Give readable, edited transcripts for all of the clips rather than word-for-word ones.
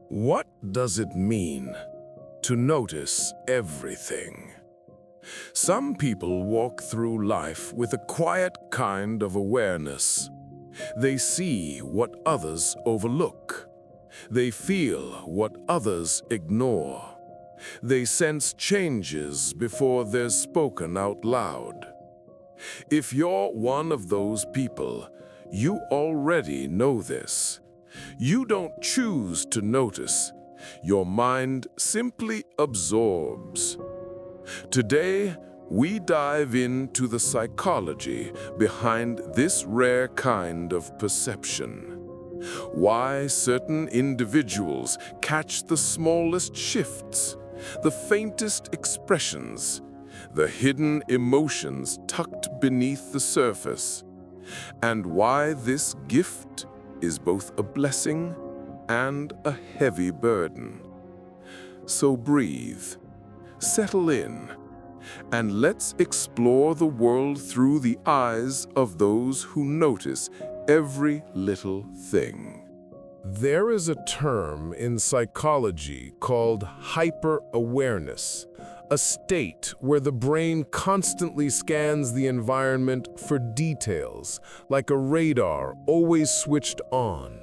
What does it mean to notice everything? Some people walk through life with a quiet kind of awareness. They see what others overlook. They feel what others ignore. They sense changes before they're spoken out loud. If you're one of those people, you already know this. You don't choose to notice. Your mind simply absorbs. Today, we dive into the psychology behind this rare kind of perception. Why certain individuals catch the smallest shifts, the faintest expressions, the hidden emotions tucked beneath the surface, and why this gift is both a blessing and a heavy burden. So breathe, settle in, and let's explore the world through the eyes of those who notice every little thing. There is a term in psychology called hyperawareness, a state where the brain constantly scans the environment for details, like a radar always switched on.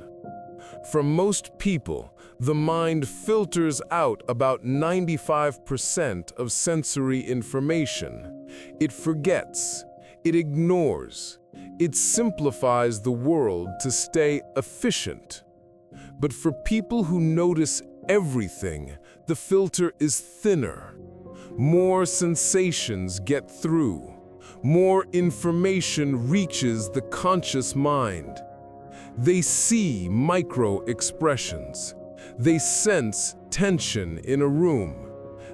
For most people, the mind filters out about 95% of sensory information. It forgets, it ignores, it simplifies the world to stay efficient. But for people who notice everything, the filter is thinner. More sensations get through. More information reaches the conscious mind. They see micro-expressions. They sense tension in a room.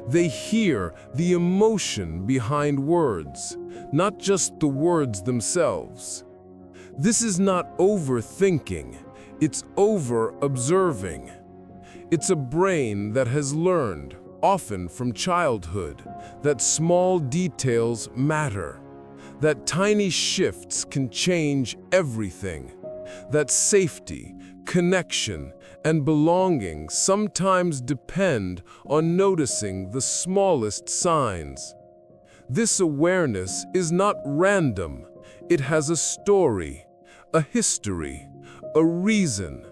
They hear the emotion behind words, not just the words themselves. This is not overthinking, it's over-observing. It's a brain that has learned, often from childhood, that small details matter, that tiny shifts can change everything, that safety, connection, and belonging sometimes depend on noticing the smallest signs. This awareness is not random. It has a story, a history, a reason.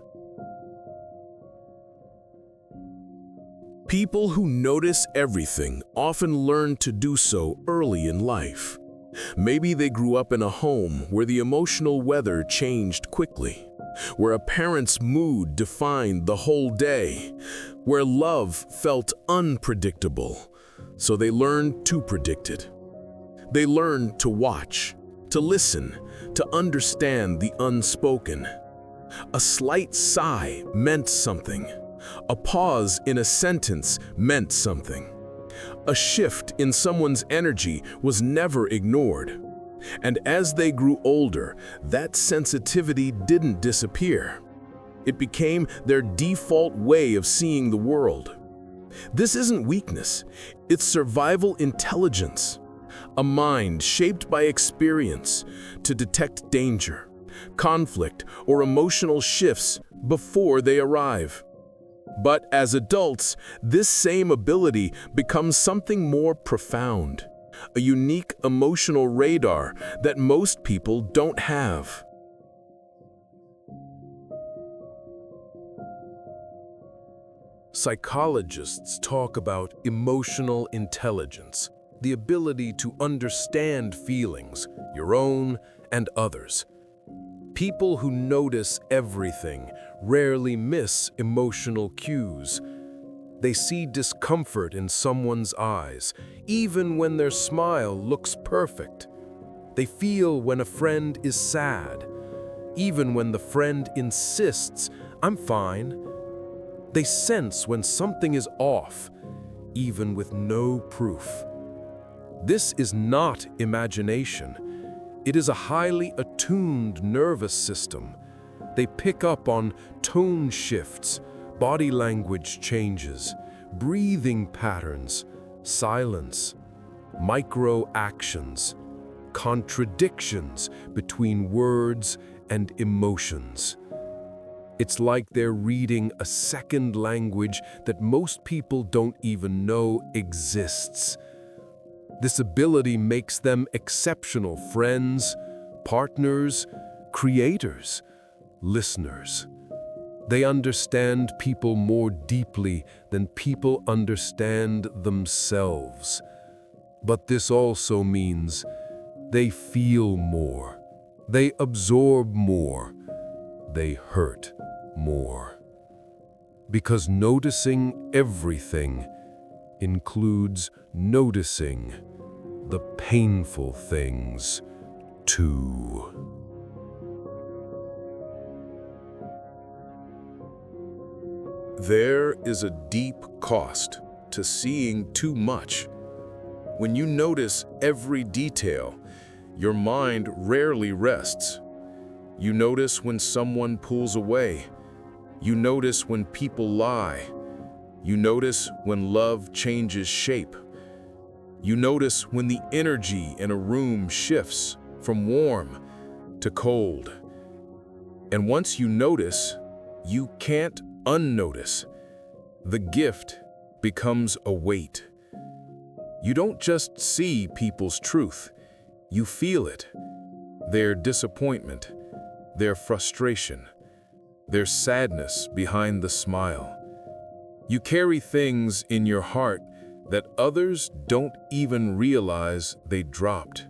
People who notice everything often learn to do so early in life. Maybe they grew up in a home where the emotional weather changed quickly, where a parent's mood defined the whole day, where love felt unpredictable, so they learned to predict it. They learned to watch, to listen, to understand the unspoken. A slight sigh meant something. A pause in a sentence meant something. A shift in someone's energy was never ignored. And as they grew older, that sensitivity didn't disappear. It became their default way of seeing the world. This isn't weakness, it's survival intelligence. A mind shaped by experience to detect danger, conflict, or emotional shifts before they arrive. But as adults, this same ability becomes something more profound, a unique emotional radar that most people don't have. Psychologists talk about emotional intelligence, the ability to understand feelings, your own and others. People who notice everything rarely miss emotional cues. They see discomfort in someone's eyes, even when their smile looks perfect. They feel when a friend is sad, even when the friend insists, "I'm fine." They sense when something is off, even with no proof. This is not imagination. It is a highly attuned nervous system. They pick up on tone shifts, body language changes, breathing patterns, silence, micro-actions, contradictions between words and emotions. It's like they're reading a second language that most people don't even know exists. This ability makes them exceptional friends, partners, creators, listeners. They understand people more deeply than people understand themselves. But this also means they feel more, they absorb more, they hurt more. Because noticing everything includes noticing the painful things too. There is a deep cost to seeing too much. When you notice every detail, your mind rarely rests. You notice when someone pulls away. You notice when people lie. You notice when love changes shape. You notice when the energy in a room shifts from warm to cold. And once you notice, you can't unnotice. The gift becomes a weight. You don't just see people's truth, you feel it. Their disappointment, their frustration, their sadness behind the smile. You carry things in your heart that others don't even realize they dropped.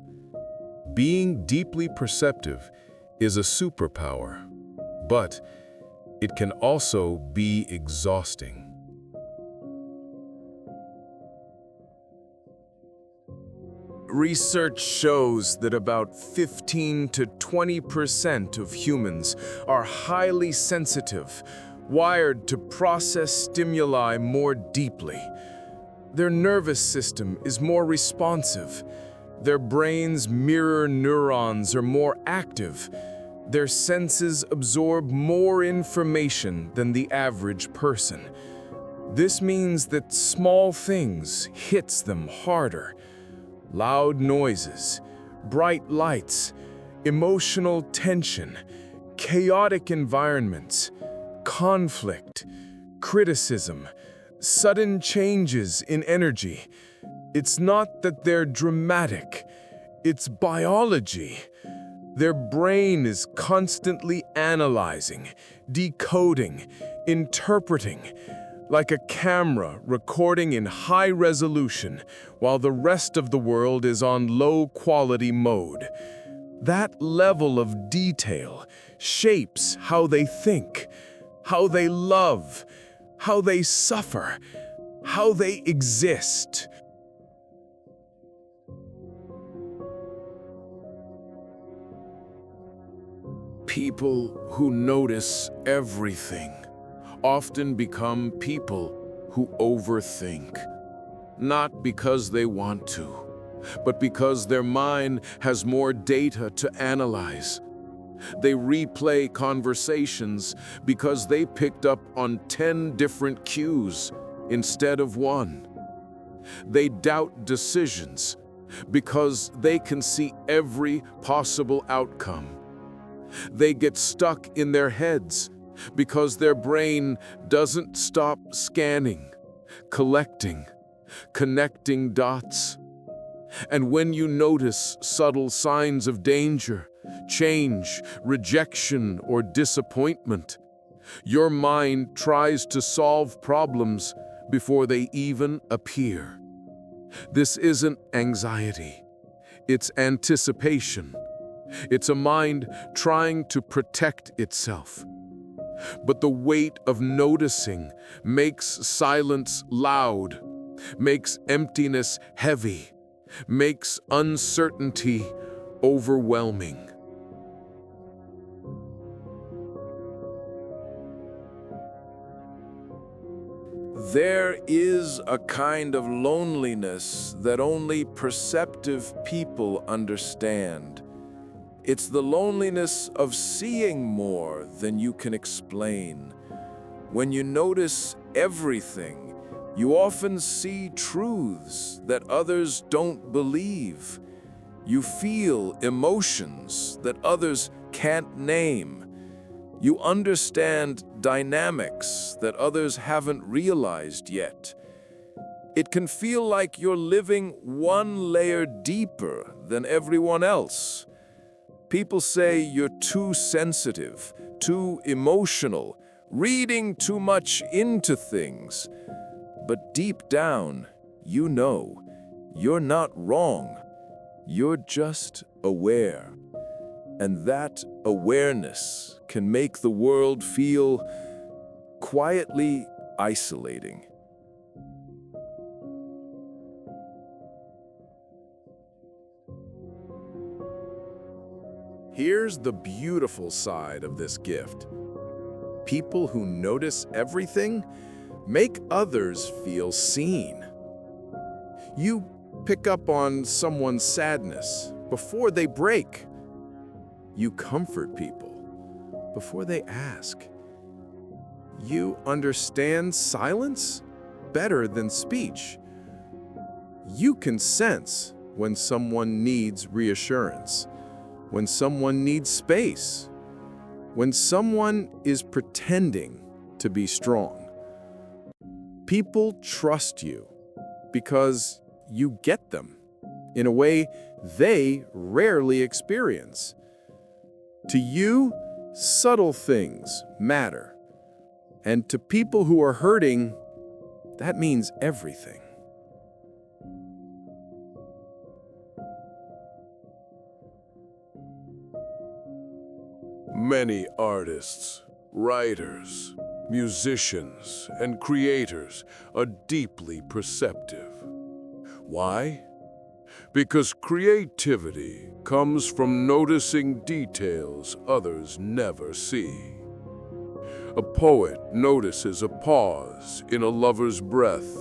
Being deeply perceptive is a superpower, but it can also be exhausting. Research shows that about 15 to 20% of humans are highly sensitive, wired to process stimuli more deeply. Their nervous system is more responsive. Their brain's mirror neurons are more active. Their senses absorb more information than the average person. This means that small things hits them harder. Loud noises, bright lights, emotional tension, chaotic environments, conflict, criticism, sudden changes in energy. It's not that they're dramatic, it's biology. Their brain is constantly analyzing, decoding, interpreting, like a camera recording in high resolution while the rest of the world is on low-quality mode. That level of detail shapes how they think, how they love, how they suffer, how they exist. People who notice everything often become people who overthink, not because they want to, but because their mind has more data to analyze. They replay conversations because they picked up on 10 different cues instead of one. They doubt decisions because they can see every possible outcome. They get stuck in their heads because their brain doesn't stop scanning, collecting, connecting dots. And when you notice subtle signs of danger, change, rejection, or disappointment, your mind tries to solve problems before they even appear. This isn't anxiety, it's anticipation. It's a mind trying to protect itself. But the weight of noticing makes silence loud, makes emptiness heavy, makes uncertainty overwhelming. There is a kind of loneliness that only perceptive people understand. It's the loneliness of seeing more than you can explain. When you notice everything, you often see truths that others don't believe. You feel emotions that others can't name. You understand dynamics that others haven't realized yet. It can feel like you're living one layer deeper than everyone else. People say you're too sensitive, too emotional, reading too much into things. But deep down, you know, you're not wrong. You're just aware. And that awareness can make the world feel quietly isolating. Here's the beautiful side of this gift. People who notice everything make others feel seen. You pick up on someone's sadness before they break. You comfort people before they ask. You understand silence better than speech. You can sense when someone needs reassurance, when someone needs space, when someone is pretending to be strong. People trust you because you get them in a way they rarely experience. To you, subtle things matter. And to people who are hurting, that means everything. Many artists, writers, musicians, and creators are deeply perceptive. Why? Because creativity comes from noticing details others never see. A poet notices a pause in a lover's breath.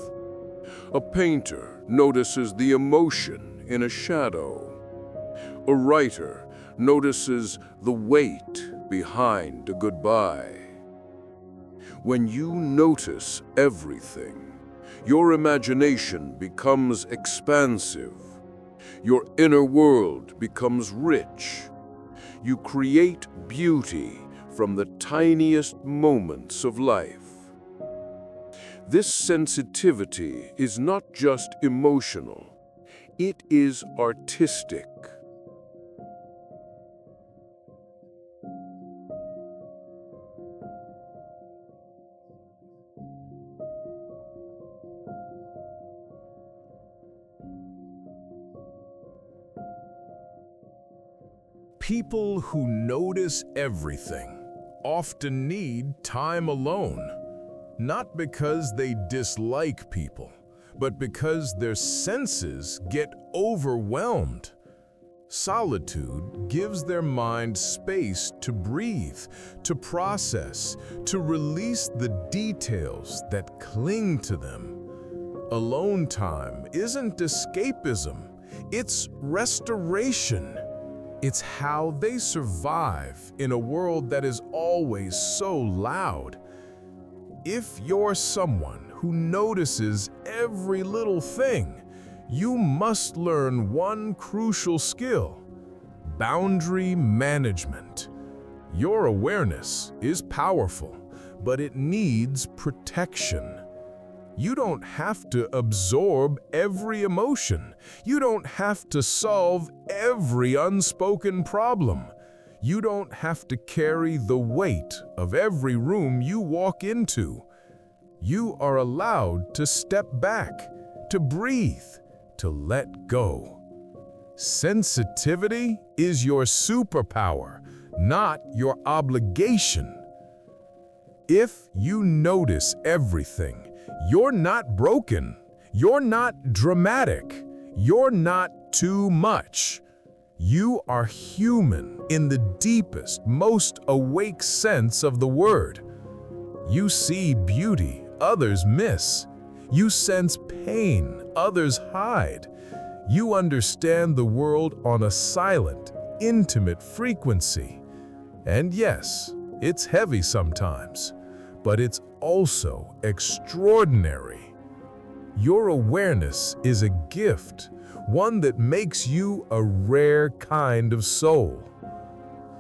A painter notices the emotion in a shadow. A writer notices the weight behind a goodbye. When you notice everything, your imagination becomes expansive. Your inner world becomes rich. You create beauty from the tiniest moments of life. This sensitivity is not just emotional, it is artistic. People who notice everything often need time alone, not because they dislike people, but because their senses get overwhelmed. Solitude gives their mind space to breathe, to process, to release the details that cling to them. Alone time isn't escapism, it's restoration. It's how they survive in a world that is always so loud. If you're someone who notices every little thing, you must learn one crucial skill: boundary management. Your awareness is powerful, but it needs protection. You don't have to absorb every emotion. You don't have to solve every unspoken problem. You don't have to carry the weight of every room you walk into. You are allowed to step back, to breathe, to let go. Sensitivity is your superpower, not your obligation. If you notice everything, you're not broken, you're not dramatic, you're not too much. You are human in the deepest, most awake sense of the word. You see beauty others miss. You sense pain others hide. You understand the world on a silent, intimate frequency. And yes, it's heavy sometimes, but it's also extraordinary. Your awareness is a gift, one that makes you a rare kind of soul.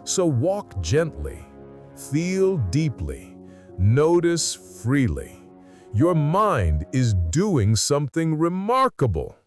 So walk gently, Feel deeply. Notice freely. Your mind is doing something remarkable.